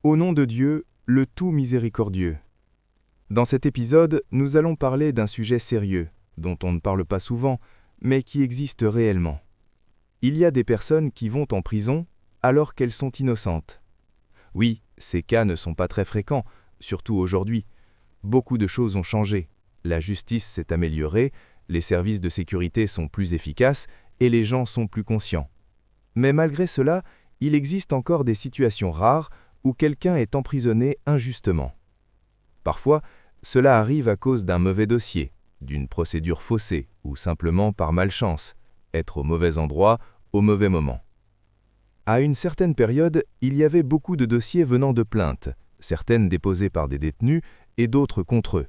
Au nom de Dieu, le tout miséricordieux. Dans cet épisode, nous allons parler d'un sujet sérieux, dont on ne parle pas souvent, mais qui existe réellement. Il y a des personnes qui vont en prison alors qu'elles sont innocentes. Oui, ces cas ne sont pas très fréquents, surtout aujourd'hui. Beaucoup de choses ont changé. La justice s'est améliorée, les services de sécurité sont plus efficaces et les gens sont plus conscients. Mais malgré cela, il existe encore des situations rares où quelqu'un est emprisonné injustement. Parfois, cela arrive à cause d'un mauvais dossier, d'une procédure faussée ou simplement par malchance, être au mauvais endroit, au mauvais moment. À une certaine période, il y avait beaucoup de dossiers venant de plaintes, certaines déposées par des détenus et d'autres contre eux.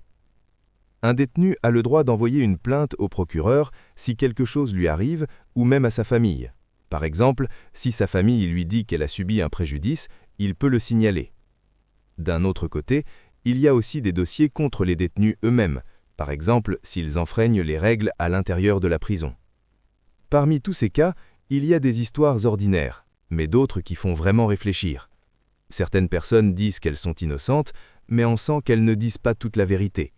Un détenu a le droit d'envoyer une plainte au procureur si quelque chose lui arrive ou même à sa famille. Par exemple, si sa famille lui dit qu'elle a subi un préjudice, il peut le signaler. D'un autre côté, il y a aussi des dossiers contre les détenus eux-mêmes, par exemple s'ils enfreignent les règles à l'intérieur de la prison. Parmi tous ces cas, il y a des histoires ordinaires, mais d'autres qui font vraiment réfléchir. Certaines personnes disent qu'elles sont innocentes, mais on sent qu'elles ne disent pas toute la vérité.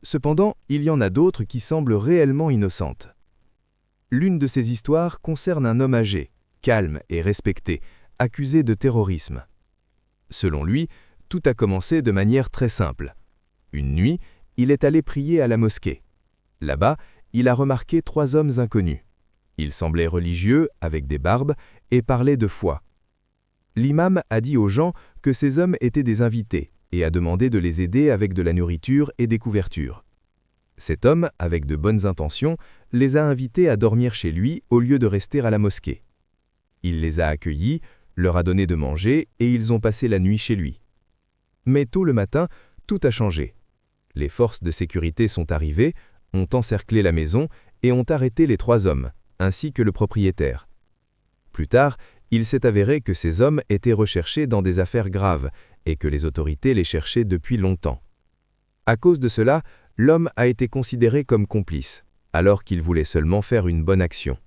Cependant, il y en a d'autres qui semblent réellement innocentes. L'une de ces histoires concerne un homme âgé, calme et respecté, accusé de terrorisme. Selon lui, tout a commencé de manière très simple. Une nuit, il est allé prier à la mosquée. Là-bas, il a remarqué 3 hommes inconnus. Ils semblaient religieux, avec des barbes, et parlaient de foi. L'imam a dit aux gens que ces hommes étaient des invités et a demandé de les aider avec de la nourriture et des couvertures. Cet homme, avec de bonnes intentions, les a invités à dormir chez lui au lieu de rester à la mosquée. Il les a accueillis, leur a donné de manger et ils ont passé la nuit chez lui. Mais tôt le matin, tout a changé. Les forces de sécurité sont arrivées, ont encerclé la maison et ont arrêté les 3 hommes, ainsi que le propriétaire. Plus tard, il s'est avéré que ces hommes étaient recherchés dans des affaires graves et que les autorités les cherchaient depuis longtemps. À cause de cela, l'homme a été considéré comme complice, alors qu'il voulait seulement faire une bonne action.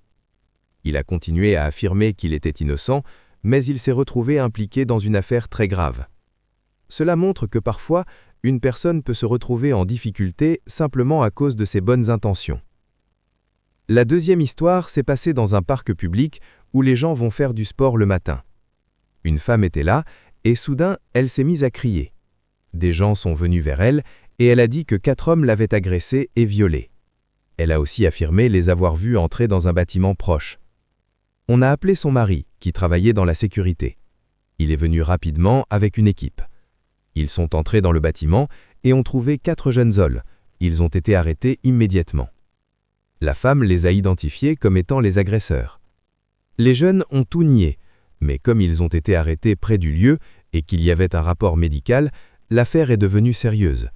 Il a continué à affirmer qu'il était innocent, mais il s'est retrouvé impliqué dans une affaire très grave. Cela montre que parfois, une personne peut se retrouver en difficulté simplement à cause de ses bonnes intentions. La deuxième histoire s'est passée dans un parc public où les gens vont faire du sport le matin. Une femme était là et soudain, elle s'est mise à crier. Des gens sont venus vers elle et elle a dit que 4 hommes l'avaient agressée et violée. Elle a aussi affirmé les avoir vus entrer dans un bâtiment proche. On a appelé son mari, qui travaillait dans la sécurité. Il est venu rapidement avec une équipe. Ils sont entrés dans le bâtiment et ont trouvé 4 jeunes hommes. Ils ont été arrêtés immédiatement. La femme les a identifiés comme étant les agresseurs. Les jeunes ont tout nié, mais comme ils ont été arrêtés près du lieu et qu'il y avait un rapport médical, l'affaire est devenue sérieuse.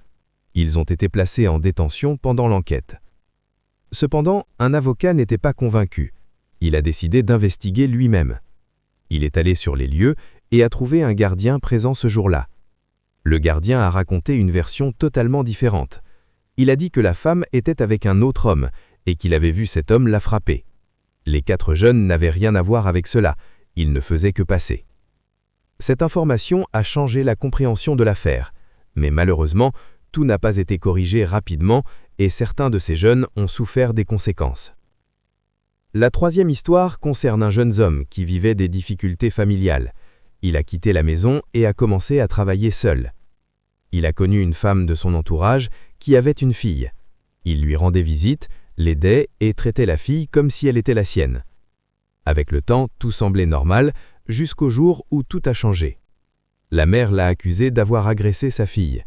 Ils ont été placés en détention pendant l'enquête. Cependant, un avocat n'était pas convaincu. Il a décidé d'investiguer lui-même. Il est allé sur les lieux et a trouvé un gardien présent ce jour-là. Le gardien a raconté une version totalement différente. Il a dit que la femme était avec un autre homme et qu'il avait vu cet homme la frapper. Les 4 jeunes n'avaient rien à voir avec cela, ils ne faisaient que passer. Cette information a changé la compréhension de l'affaire, mais malheureusement, tout n'a pas été corrigé rapidement et certains de ces jeunes ont souffert des conséquences. La troisième histoire concerne un jeune homme qui vivait des difficultés familiales. Il a quitté la maison et a commencé à travailler seul. Il a connu une femme de son entourage qui avait une fille. Il lui rendait visite, l'aidait et traitait la fille comme si elle était la sienne. Avec le temps, tout semblait normal, jusqu'au jour où tout a changé. La mère l'a accusé d'avoir agressé sa fille.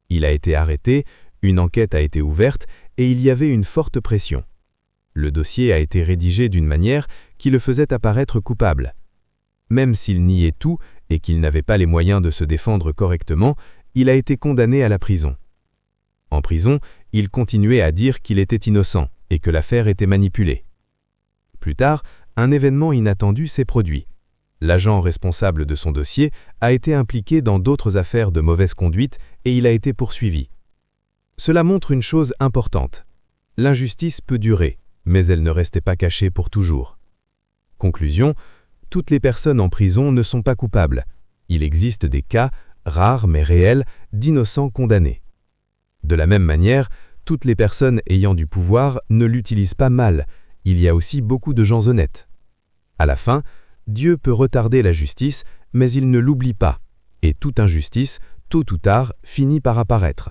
Il a été arrêté, une enquête a été ouverte et il y avait une forte pression. Le dossier a été rédigé d'une manière qui le faisait apparaître coupable. Même s'il niait tout et qu'il n'avait pas les moyens de se défendre correctement, il a été condamné à la prison. En prison, il continuait à dire qu'il était innocent et que l'affaire était manipulée. Plus tard, un événement inattendu s'est produit. L'agent responsable de son dossier a été impliqué dans d'autres affaires de mauvaise conduite et il a été poursuivi. Cela montre une chose importante. L'injustice peut durer, mais elle ne restait pas cachée pour toujours. Conclusion, toutes les personnes en prison ne sont pas coupables. Il existe des cas, rares mais réels, d'innocents condamnés. De la même manière, toutes les personnes ayant du pouvoir ne l'utilisent pas mal. Il y a aussi beaucoup de gens honnêtes. À la fin, Dieu peut retarder la justice, mais il ne l'oublie pas. Et toute injustice, tôt ou tard, finit par apparaître.